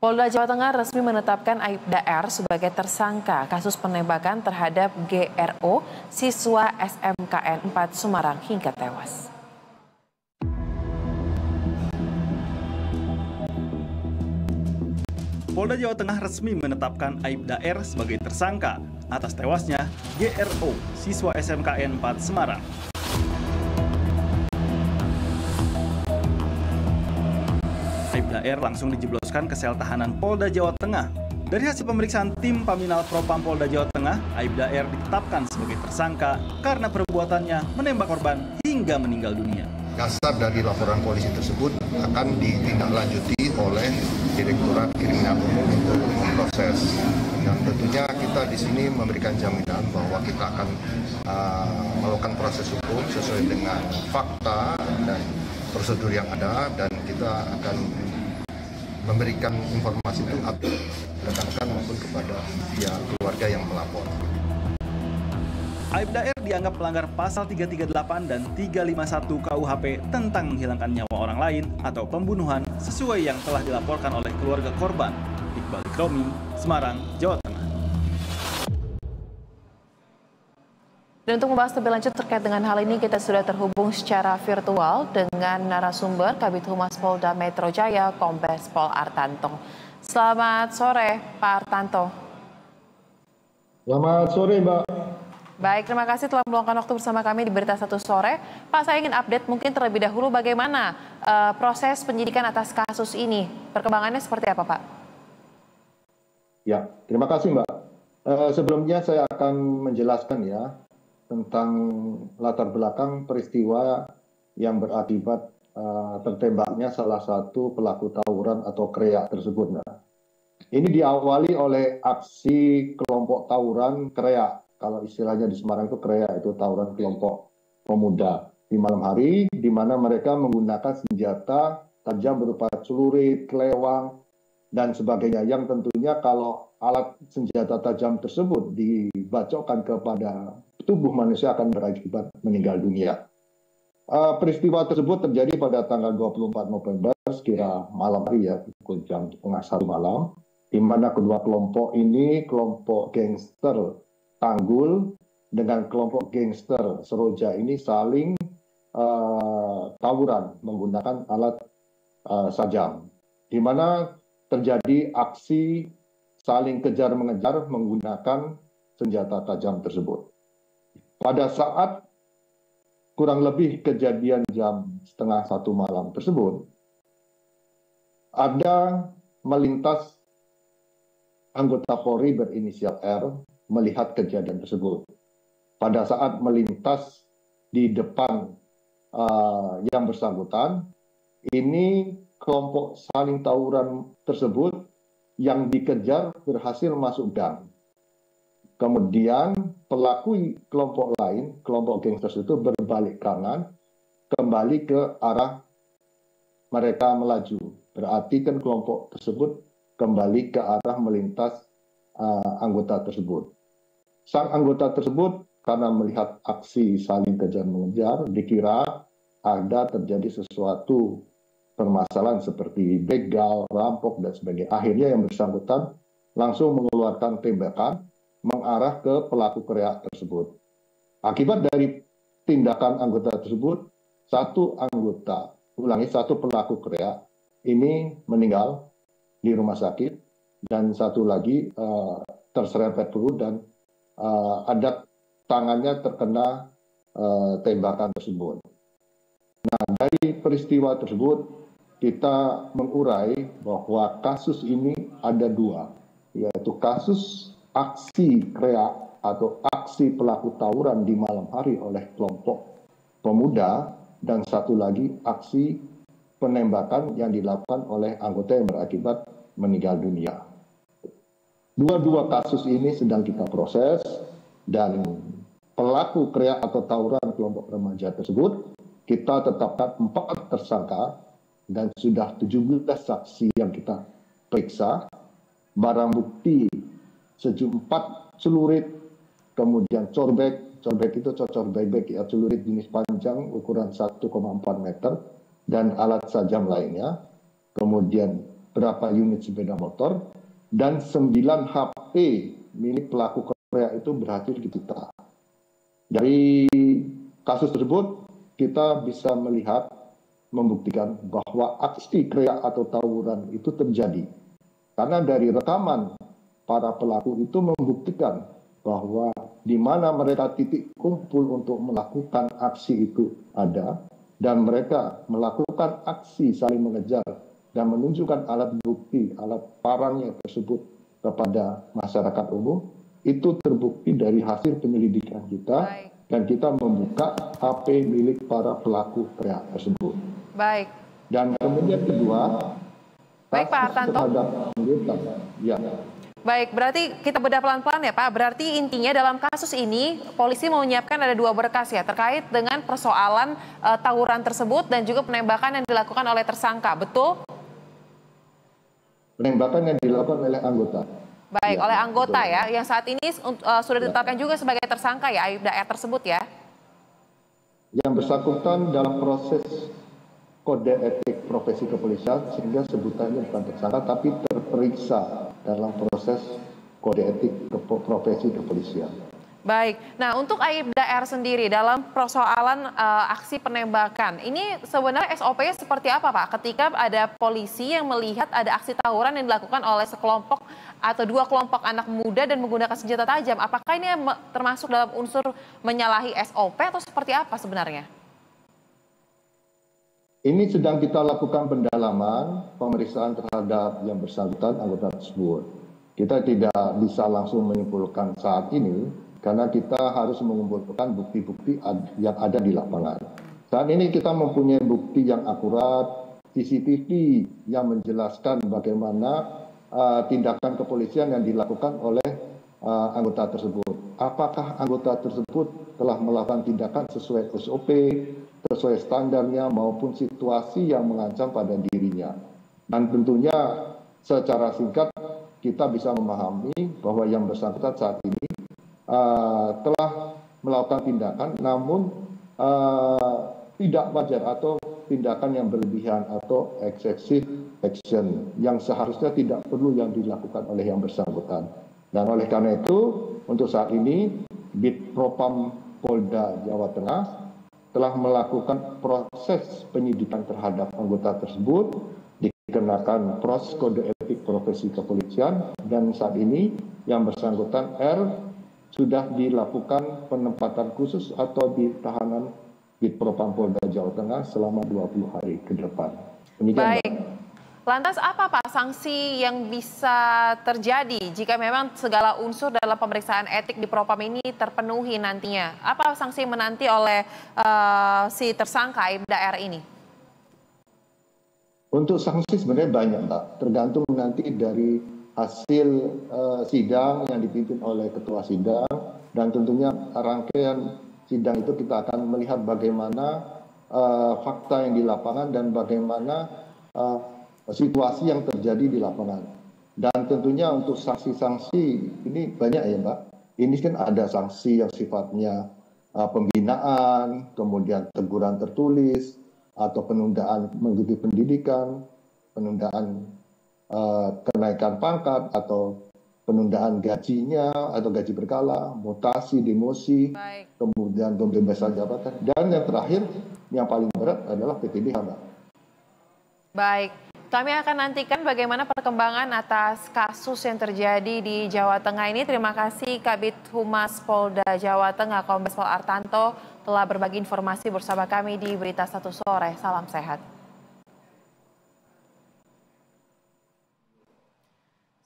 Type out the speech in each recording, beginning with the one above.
Polda Jawa Tengah resmi menetapkan Aibda R sebagai tersangka kasus penembakan terhadap GRO, siswa SMKN 4 Semarang hingga tewas. Polda Jawa Tengah resmi menetapkan Aibda R sebagai tersangka atas tewasnya GRO, siswa SMKN 4 Semarang. Aibda R langsung dijebloskan ke sel tahanan Polda Jawa Tengah. Dari hasil pemeriksaan tim Paminal Propam Polda Jawa Tengah, Aibda R ditetapkan sebagai tersangka karena perbuatannya menembak korban hingga meninggal dunia. Dasar dari laporan polisi tersebut akan ditindaklanjuti oleh Direktorat Kriminal Umum untuk memproses. Dan tentunya kita di sini memberikan jaminan bahwa kita akan melakukan proses hukum sesuai dengan fakta dan prosedur yang ada, dan kita akan memberikan informasi itu rekan-rekan maupun kepada pihak keluarga yang melapor. Aibda R dianggap melanggar pasal 338 dan 351 KUHP tentang menghilangkan nyawa orang lain atau pembunuhan sesuai yang telah dilaporkan oleh keluarga korban. Iqbal Ikromi, Semarang, Jawa Tengah. Dan untuk membahas lebih lanjut terkait dengan hal ini, kita sudah terhubung secara virtual dengan narasumber Kabid Humas Polda Metro Jaya, Kombes Pol Artanto. Selamat sore, Pak Artanto. Selamat sore, Mbak. Baik, terima kasih telah meluangkan waktu bersama kami di Berita Satu Sore. Pak, saya ingin update mungkin terlebih dahulu bagaimana proses penyidikan atas kasus ini. Perkembangannya seperti apa, Pak? Ya, terima kasih, Mbak. Sebelumnya saya akan menjelaskan ya tentang latar belakang peristiwa yang berakibat tertembaknya salah satu pelaku tawuran atau kreak tersebut. Nah, ini diawali oleh aksi kelompok tawuran kreak. Kalau istilahnya di Semarang itu kreak, itu tawuran kelompok pemuda di malam hari, di mana mereka menggunakan senjata tajam berupa celurit, kelewang, dan sebagainya. Yang tentunya kalau alat senjata tajam tersebut dibacokkan kepada tubuh manusia akan berakibat meninggal dunia. Peristiwa tersebut terjadi pada tanggal 24 November sekira malam hari ya, pukul jam 1:30 malam, di mana kedua kelompok ini, kelompok gangster Tanggul dengan kelompok gangster Seroja ini saling tawuran menggunakan alat sajam, di mana terjadi aksi saling kejar-mengejar menggunakan senjata tajam tersebut. Pada saat kurang lebih kejadian jam 1:30 malam tersebut, ada melintas anggota Polri berinisial R melihat kejadian tersebut. Pada saat melintas di depan yang bersangkutan, ini kelompok saling tawuran tersebut yang dikejar berhasil masuk gang. Kemudian pelaku kelompok lain, kelompok gangster itu berbalik kanan, kembali ke arah mereka melaju. Berarti kan kelompok tersebut kembali ke arah melintas anggota tersebut. Sang anggota tersebut karena melihat aksi saling kejar-mengejar, dikira ada terjadi sesuatu permasalahan seperti begal, rampok, dan sebagainya. Akhirnya yang bersangkutan langsung mengeluarkan tembakan mengarah ke pelaku kreak tersebut. Akibat dari tindakan anggota tersebut, satu pelaku kreak ini meninggal di rumah sakit, dan satu lagi terserempet peluru dan ada tangannya terkena tembakan tersebut. Nah, dari peristiwa tersebut kita mengurai bahwa kasus ini ada dua, yaitu kasus aksi kreak atau aksi pelaku tawuran di malam hari oleh kelompok pemuda, dan satu lagi aksi penembakan yang dilakukan oleh anggota yang berakibat meninggal dunia. Dua-dua kasus ini sedang kita proses, dan pelaku kreak atau tawuran kelompok remaja tersebut kita tetapkan 4 tersangka dan sudah 17 saksi yang kita periksa. Barang bukti 4 celurit, kemudian corbek itu cocor bebek ya, celurit jenis panjang ukuran 1,4 meter, dan alat sajam lainnya. Kemudian berapa unit sepeda motor, dan 9 HP milik pelaku Korea itu berhasil disita. Dari kasus tersebut, kita bisa melihat, membuktikan bahwa aksi kreak atau tawuran itu terjadi. Karena dari rekaman para pelaku itu membuktikan bahwa di mana mereka titik kumpul untuk melakukan aksi itu ada, dan mereka melakukan aksi saling mengejar dan menunjukkan alat bukti, alat parangnya tersebut kepada masyarakat umum, itu terbukti dari hasil penyelidikan kita. Baik. Dan kita membuka HP milik para pelaku kreak tersebut. Baik. Dan kemudian kedua, baik Pak Hartanto. Ya. Baik, berarti kita bedah pelan-pelan ya Pak. Berarti intinya dalam kasus ini polisi menyiapkan ada 2 berkas ya terkait dengan persoalan tawuran tersebut dan juga penembakan yang dilakukan oleh tersangka, betul? Penembakan yang dilakukan oleh anggota. Baik, ya, oleh anggota betul. ya, yang saat ini sudah ditetapkan juga sebagai tersangka ya, Aibda R tersebut ya? Yang bersangkutan dalam proses kode etik profesi kepolisian, sehingga sebutannya bukan tersangka, tapi terperiksa dalam proses kode etik profesi kepolisian. Baik, nah untuk Aibda R sendiri dalam persoalan aksi penembakan, ini sebenarnya SOP-nya seperti apa Pak? Ketika ada polisi yang melihat ada aksi tawuran yang dilakukan oleh sekelompok atau 2 kelompok anak muda dan menggunakan senjata tajam, apakah ini termasuk dalam unsur menyalahi SOP atau seperti apa sebenarnya? Ini sedang kita lakukan pendalaman, pemeriksaan terhadap yang bersangkutan anggota tersebut. Kita tidak bisa langsung menyimpulkan saat ini, karena kita harus mengumpulkan bukti-bukti yang ada di lapangan. Saat ini kita mempunyai bukti yang akurat, CCTV yang menjelaskan bagaimana tindakan kepolisian yang dilakukan oleh anggota tersebut. Apakah anggota tersebut telah melakukan tindakan sesuai SOP, sesuai standarnya maupun situasi yang mengancam pada dirinya. Dan tentunya secara singkat kita bisa memahami bahwa yang bersangkutan saat ini telah melakukan tindakan, namun tidak wajar atau tindakan yang berlebihan atau excessive action yang seharusnya tidak perlu yang dilakukan oleh yang bersangkutan. Dan oleh karena itu, untuk saat ini Bid Propam Polda Jawa Tengah telah melakukan proses penyidikan terhadap anggota tersebut, dikenakan proses kode etik profesi kepolisian, dan saat ini yang bersangkutan R sudah dilakukan penempatan khusus atau di tahanan Bid Propam Polda Jawa Tengah selama 20 hari ke depan. Demikian. Baik. Lantas apa Pak sanksi yang bisa terjadi jika memang segala unsur dalam pemeriksaan etik di Propam ini terpenuhi nantinya? Apa sanksi yang menanti oleh si tersangka Aibda R ini? Untuk sanksi sebenarnya banyak, Mbak. Tergantung nanti dari hasil sidang yang dipimpin oleh ketua sidang, dan tentunya rangkaian sidang itu kita akan melihat bagaimana fakta yang di lapangan dan bagaimana situasi yang terjadi di lapangan. Dan tentunya untuk sanksi-sanksi ini banyak ya Mbak. Ini kan ada sanksi yang sifatnya pembinaan, kemudian teguran tertulis, atau penundaan mengikuti pendidikan, penundaan kenaikan pangkat, atau penundaan gajinya atau gaji berkala, mutasi, demosi, kemudian pembebasan jabatan, dan yang terakhir yang paling berat adalah PTDH, Mbak. Baik, kami akan nantikan bagaimana perkembangan atas kasus yang terjadi di Jawa Tengah ini. Terima kasih Kabid Humas Polda Jawa Tengah Kombes Pol Artanto telah berbagi informasi bersama kami di Berita 1 Sore. Salam sehat.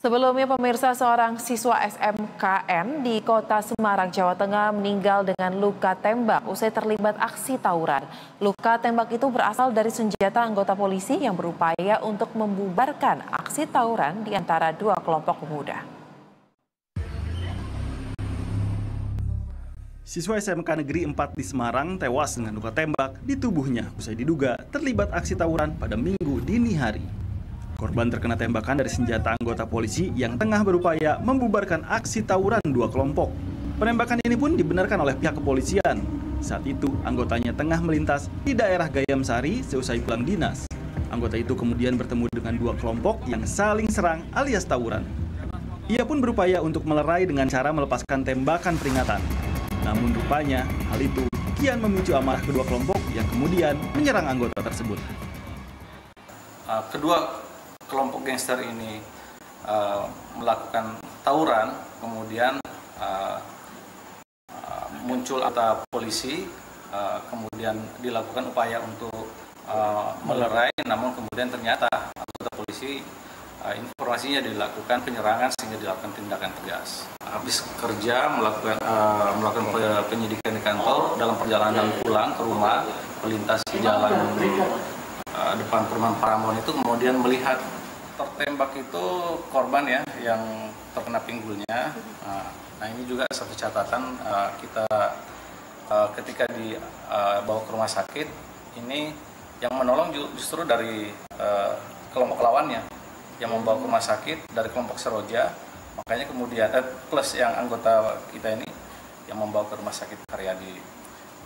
Sebelumnya pemirsa, seorang siswa SMKN di Kota Semarang, Jawa Tengah meninggal dengan luka tembak usai terlibat aksi tawuran. Luka tembak itu berasal dari senjata anggota polisi yang berupaya untuk membubarkan aksi tawuran di antara 2 kelompok pemuda. Siswa SMK Negeri 4 di Semarang tewas dengan luka tembak di tubuhnya usai diduga terlibat aksi tawuran pada Minggu dini hari. Korban terkena tembakan dari senjata anggota polisi yang tengah berupaya membubarkan aksi tawuran 2 kelompok. Penembakan ini pun dibenarkan oleh pihak kepolisian. Saat itu, anggotanya tengah melintas di daerah Gayam Sari seusai pulang dinas. Anggota itu kemudian bertemu dengan dua kelompok yang saling serang alias tawuran. Ia pun berupaya untuk melerai dengan cara melepaskan tembakan peringatan. Namun rupanya hal itu kian memicu amarah kedua kelompok yang kemudian menyerang anggota tersebut. Kedua kelompok gangster ini melakukan tawuran, kemudian muncul anggota polisi, kemudian dilakukan upaya untuk melerai, namun kemudian ternyata anggota polisi informasinya dilakukan penyerangan sehingga dilakukan tindakan tegas. Habis kerja melakukan penyidikan di kantor, dalam perjalanan pulang ke rumah melintas jalan depan perumahan Paramount itu kemudian melihat tertembak itu korban ya yang terkena pinggulnya. Nah ini juga satu catatan kita ketika dibawa ke rumah sakit ini yang menolong justru dari kelompok lawannya yang membawa ke rumah sakit dari kelompok Seroja, makanya kemudian plus yang anggota kita ini yang membawa ke rumah sakit Karyadi.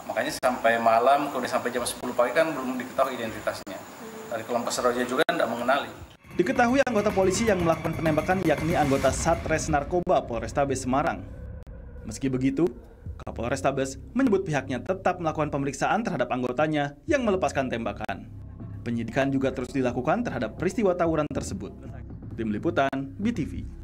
Makanya sampai malam, kemudian sampai jam 10 pagi kan belum diketahui identitasnya. Dari kelompok Seroja juga tidak mengenali. Diketahui anggota polisi yang melakukan penembakan yakni anggota Satres Narkoba Polrestabes Semarang. Meski begitu, Kapolrestabes menyebut pihaknya tetap melakukan pemeriksaan terhadap anggotanya yang melepaskan tembakan. Penyidikan juga terus dilakukan terhadap peristiwa tawuran tersebut. Tim Liputan, BTV.